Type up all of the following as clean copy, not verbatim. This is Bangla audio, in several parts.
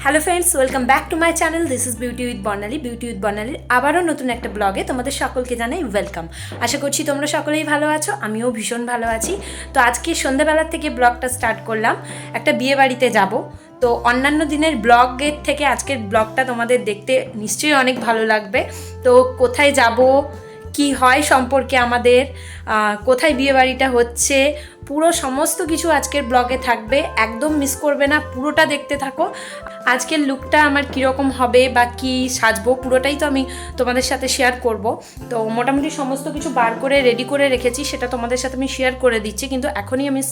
Hello friends, welcome back to my channel. This is beauty with Barnali. Beauty with বর্ণালীর আবারও নতুন একটা ব্লগে তোমাদের সকলকে জানাই ওয়েলকাম। আশা করছি তোমরা সকলেই ভালো আছো, আমিও ভীষণ ভালো আছি। তো আজকে সন্ধ্যাবেলার থেকে ব্লগটা স্টার্ট করলাম। একটা বিয়ে বাড়িতে যাব, তো অন্যান্য দিনের ব্লগের থেকে আজকের ব্লগটা তোমাদের দেখতে নিশ্চয়ই অনেক ভালো লাগবে। তো কোথায় যাব, কি হয় সম্পর্কে আমাদের, কোথায় বিয়েবাড়িটা হচ্ছে, পুরো সমস্ত কিছু আজকের ব্লগে থাকবে। একদম মিস করবে না, পুরোটা দেখতে থাকো। আজকের লুকটা আমার কীরকম হবে বা কি সাজবো পুরোটাই তো আমি তোমাদের সাথে শেয়ার করব। তো মোটামুটি সমস্ত কিছু বার করে রেডি করে রেখেছি, সেটা তোমাদের সাথে আমি শেয়ার করে দিচ্ছি। কিন্তু এখনই আমি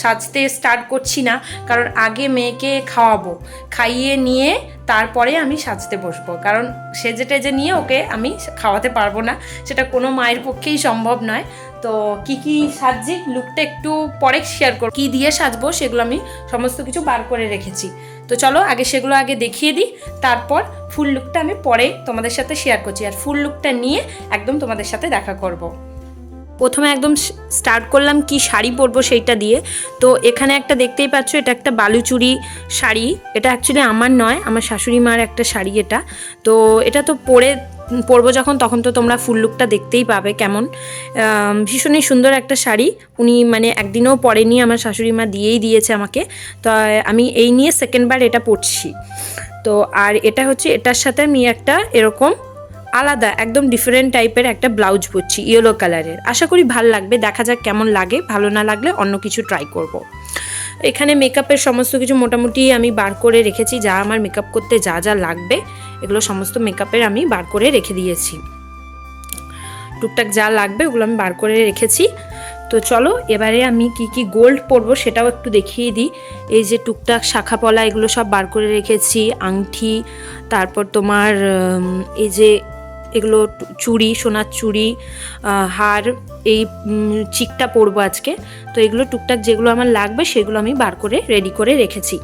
সাজতে স্টার্ট করছি না, কারণ আগে মেয়েকে খাওয়াবো, খাইয়ে নিয়ে তারপরে আমি সাজতে বসবো। কারণ সেজে টেজে নিয়ে ওকে আমি খাওয়াতে পারবো না, সেটা কোনো মায়ের পক্ষেই সম্ভব নয়। তো কি সাজছি লুকটা একটু পরে শেয়ার করব, কী দিয়ে সাজবো সেগুলো আমি সমস্ত কিছু বার করে রেখেছি। তো চলো আগে সেগুলো দেখিয়ে দিই, তারপর ফুল লুকটা আমি পরে তোমাদের সাথে শেয়ার করছি। আর ফুল লুকটা নিয়ে একদম তোমাদের সাথে দেখা করব। প্রথমে একদম স্টার্ট করলাম কি শাড়ি পরবো সেইটা দিয়ে। তো এখানে একটা দেখতেই পাচ্ছ, এটা একটা বালুচুরি শাড়ি। এটা অ্যাকচুয়ালি আমার নয়, আমার শাশুড়ি মার একটা শাড়ি এটা। তো এটা তো পরবো যখন, তখন তো তোমরা ফুল লুকটা দেখতেই পাবে কেমন। ভীষণই সুন্দর একটা শাড়ি। উনি একদিনও পরেনি, আমার শাশুড়ি মা দিয়েই দিয়েছে আমাকে। তো আমি এই নিয়ে সেকেন্ডবার এটা পরছি। তো আর এটা হচ্ছে, এটার সাথে আমি একটা এরকম আলাদা একদম ডিফারেন্ট টাইপের একটা ব্লাউজ পরছি ইয়েলো কালারের। আশা করি ভালো লাগবে, দেখা যাক কেমন লাগে। ভালো না লাগলে অন্য কিছু ট্রাই করব। এখানে মেকআপের সমস্ত কিছু মোটামুটি আমি বার করে রেখেছি, যা আমার মেকআপ করতে যা যা লাগবে এগুলো সমস্ত মেকআপের আমি বার করে রেখে দিয়েছি। টুকটাক যা লাগবে ওগুলো আমি বার করে রেখেছি। তো চলো এবারে আমি কি গোল্ড পরবো সেটাও একটু দেখিয়ে দিই। এই যে টুকটাক শাখা পলা এগুলো সব বার করে রেখেছি, আংটি, তারপর তোমার এই যে এগুলো চুড়ি, সোনার চুড়ি, হার, এই চিকটা পরবো আজকে। তো এগুলো টুকটাক যেগুলো আমার লাগবে সেগুলো আমি বার করে রেডি করে রেখেছি।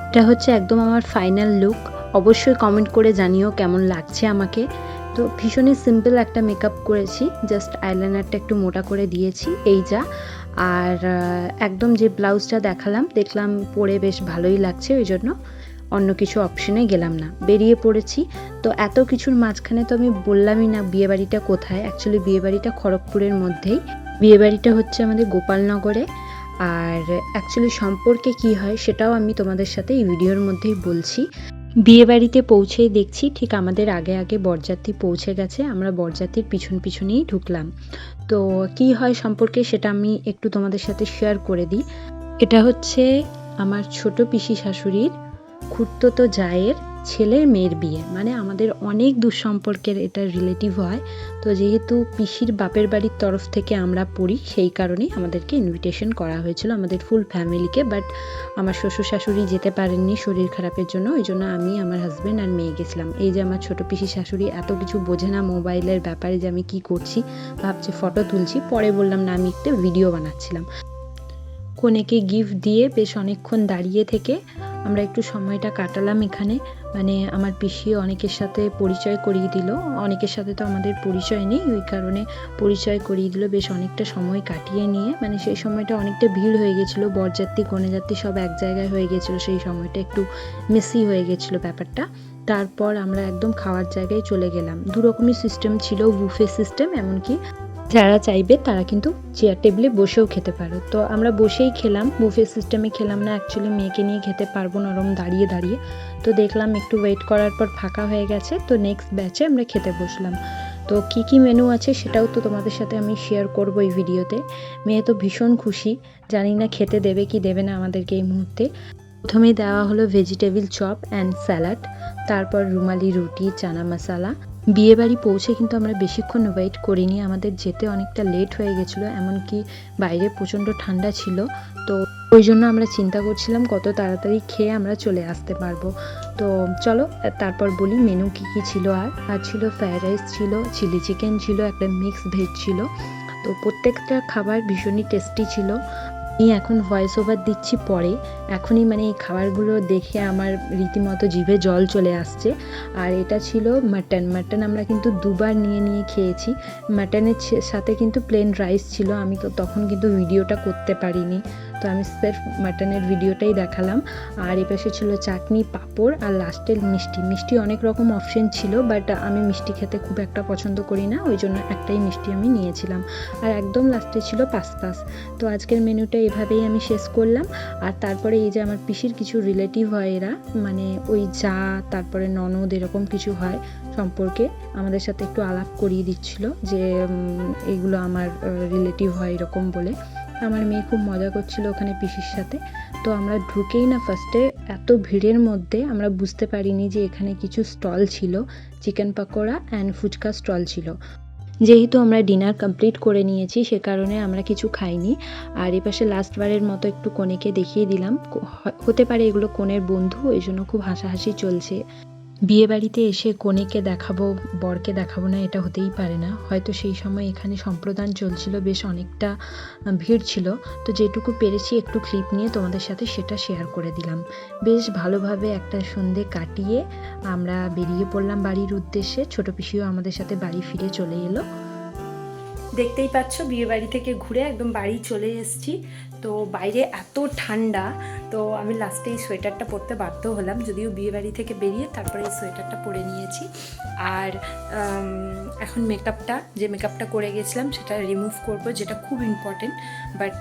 এটা হচ্ছে একদম আমার ফাইনাল লুক। অবশ্যই কমেন্ট করে জানিও কেমন লাগছে আমাকে। তো ভীষণই সিম্পল একটা মেকআপ করেছি, জাস্ট আইলাইনারটা একটু মোটা করে দিয়েছি, এই যা। আর একদম যে ব্লাউজটা দেখলাম পরে বেশ ভালোই লাগছে, ওই জন্য অন্য কিছু অপশনে গেলাম না, বেরিয়ে পড়েছি। তো এত কিছুর মাঝখানে তো আমি বললামই না বিয়েবাড়িটা কোথায়। অ্যাকচুয়ালি বিয়েবাড়িটা খড়গপুরের মধ্যেই। বিয়েবাড়িটা হচ্ছে আমাদের গোপালনগরে। আর অ্যাকচুয়ালি সম্পর্কে কি হয় সেটাও আমি তোমাদের সাথে এই ভিডিওর মধ্যেই বলছি। বিয়েবাড়িতে পৌঁছেই দেখছি ঠিক আমাদের আগে বরযাত্রী পৌঁছে গেছে। আমরা বরযাত্রীর পিছনেই ঢুকলাম। তো কি হয় সম্পর্কে সেটা আমি একটু তোমাদের সাথে শেয়ার করে দিই। এটা হচ্ছে আমার ছোট পিসি শাশুড়ির খুড়তুতো জায়ের ছেলের মেয়ের বিয়ে, আমাদের অনেক দূর সম্পর্কের এটা রিলেটিভ হয়। তো যেহেতু পিসির বাপের বাড়ির তরফ থেকে আমরা পড়ি, সেই কারণেই আমাদেরকে ইনভিটেশন করা হয়েছিল, আমাদের ফুল ফ্যামিলিকে। বাট আমার শ্বশুর শাশুড়ি যেতে পারেননি শরীর খারাপের জন্য, ওই জন্য আমি, আমার হাজব্যান্ড আর মেয়ে গেছিলাম। এই যে আমার ছোট পিসি শাশুড়ি এত কিছু বোঝে না মোবাইলের ব্যাপারে, যে আমি কি করছি, ভাবছে ফটো তুলছি। পরে বললাম না, আমি একটা ভিডিও বানাচ্ছিলাম। কনেকে গিফট দিয়ে বেশ অনেকক্ষণ দাঁড়িয়ে থেকে আমরা একটু সময়টা কাটালাম এখানে। আমার পিসি অনেকের সাথে পরিচয় করিয়ে দিল। অনেকের সাথে তো আমাদের পরিচয় নেই, ওই কারণে পরিচয় করিয়ে দিল। বেশ অনেকটা সময় কাটিয়ে নিয়ে, সেই সময়টা অনেকটা ভিড় হয়ে গেছিলো, বরযাত্রী কনেযাত্রী সব এক জায়গায় হয়ে গেছিলো, সেই সময়টা একটু মেসি হয়ে গেছিলো ব্যাপারটা। তারপর আমরা একদম খাওয়ার জায়গায় চলে গেলাম। দুরকমই সিস্টেম ছিল, বুফে সিস্টেম, এমনকি যারা চাইবে তারা কিন্তু চেয়ার টেবিলে বসেও খেতে পারো। তো আমরা বসেই খেলাম, বুফে সিস্টেমে খেলাম না। অ্যাকচুয়ালি মেয়েকে নিয়ে খেতে পারবো না ওরম দাঁড়িয়ে। তো দেখলাম একটু ওয়েট করার পর ফাঁকা হয়ে গেছে, তো নেক্সট ব্যাচে আমরা খেতে বসলাম। তো কি মেনু আছে সেটাও তো তোমাদের সাথে আমি শেয়ার করবো এই ভিডিওতে। মেয়ে তো ভীষণ খুশি, জানি না খেতে দেবে কি দেবে না আমাদেরকে এই মুহূর্তে। প্রথমেই দেওয়া হলো ভেজিটেবিল চপ অ্যান্ড স্যালাড, তারপর রুমালি রুটি, চানা মশালা। বিয়েবাড়ি পৌঁছে কিন্তু আমরা বেশিক্ষণ ওয়েট করিনি, আমাদের যেতে অনেকটা লেট হয়ে গেছিলো, এমনকি বাইরে প্রচণ্ড ঠান্ডা ছিল। তো ওই জন্য আমরা চিন্তা করছিলাম কত তাড়াতাড়ি খেয়ে আমরা চলে আসতে পারবো। তো চলো তারপর বলি মেনু কি ছিল। আর ছিল ফ্রায়েড রাইস, ছিল চিলি চিকেন, ছিল একটা মিক্স ভেজ ছিল। তো প্রত্যেকটা খাবার ভীষণই টেস্টি ছিল। আমি এখন ভয়েস ওভার দিচ্ছি পরে, এখনই এই খাবারগুলো দেখে আমার রীতিমতো জিভে জল চলে আসছে। আর এটা ছিল মাটন আমরা কিন্তু দুবার নিয়ে খেয়েছি। মাটনের সাথে কিন্তু প্লেন রাইস ছিল, আমি তো তখন কিন্তু ভিডিওটা করতে পারিনি। তো আমি সির্ফ মাটনের ভিডিওটাই দেখালাম। আর এপাশে ছিল চাটনি, পাঁপড় আর লাস্টে মিষ্টি অনেক রকম অপশন ছিল, বাট আমি মিষ্টি খেতে খুব একটা পছন্দ করি না, ওই জন্য একটাই মিষ্টি আমি নিয়েছিলাম। আর একদম লাস্টে ছিল পাস্তাস। তো আজকের মেনুটা এভাবেই আমি শেষ করলাম। আর তারপরে এই যে আমার পিসির কিছু রিলেটিভ হয়, এরা মানে ওই যা তারপরে ননদ এরকম কিছু হয় সম্পর্কে আমাদের সাথে একটু আলাপ করিয়ে দিচ্ছিল যে এইগুলো আমার রিলেটিভ হয় এরকম বলে। আমার মেয়ে খুব মজা করছিল ওখানে পিসির সাথে। তো আমরা ঢুকেই না ফার্স্টে এত ভিড়ের মধ্যে আমরা বুঝতে পারিনি যে এখানে কিছু স্টল ছিল, chicken pakora and phuchka stall ছিল। যেহেতু আমরা ডিনার কমপ্লিট করে নিয়েছি সে কারণে আমরা কিছু খাইনি। আর এপাশে লাস্টবারের মতো একটু কনেকে দেখিয়ে দিলাম, হতে পারে এগুলো কনের বন্ধু, এই জন্য খুব হাসাহাসি চলছে। বিয়ে বাড়িতে এসে কনেকে দেখাবো বরকে দেখাবো না, এটা হতেই পারে না। হয়তো সেই সময় এখানে সম্প্রদান চলছিল, বেশ অনেকটা ভিড় ছিল, তো যেটুকু পেরেছি একটু ক্লিপ নিয়ে তোমাদের সাথে সেটা শেয়ার করে দিলাম। বেশ ভালোভাবে একটা সন্ধে কাটিয়ে আমরা বেরিয়ে পড়লাম বাড়ির উদ্দেশ্যে। ছোট পিসিও আমাদের সাথে বাড়ি ফিরে চলে এলো। দেখতেই পাচ্ছ বিয়ে বাড়ি থেকে ঘুরে একদম বাড়ি চলে এসেছি। তো বাইরে এত ঠান্ডা, তো আমি লাস্টে এই সোয়েটারটা পরতে বাধ্য হলাম, যদিও বিয়ে বাড়ি থেকে বেরিয়ে তারপরে এই সোয়েটারটা পরে নিয়েছি। আর এখন যে মেকআপটা করে গেছিলাম সেটা রিমুভ করব, যেটা খুব ইম্পর্টেন্ট। বাট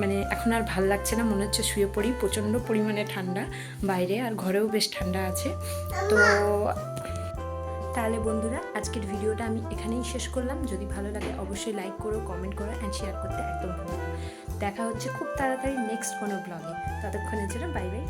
মানে এখন আর ভাল লাগছে না, মনে হচ্ছে শুয়ে পড়ি, প্রচণ্ড পরিমাণে ঠান্ডা বাইরে, আর ঘরেও বেশ ঠান্ডা আছে। তো তাহলে বন্ধুরা আজকের ভিডিওটা আমি এখানেই শেষ করলাম। যদি ভালো লাগে অবশ্যই লাইক করো, কমেন্ট করো অ্যান্ড শেয়ার করতে একদম ভুলো না। দেখা হচ্ছে খুব তাড়াতাড়ি নেক্সট কোনো ব্লগে। ততক্ষণের জন্য বাই বাই।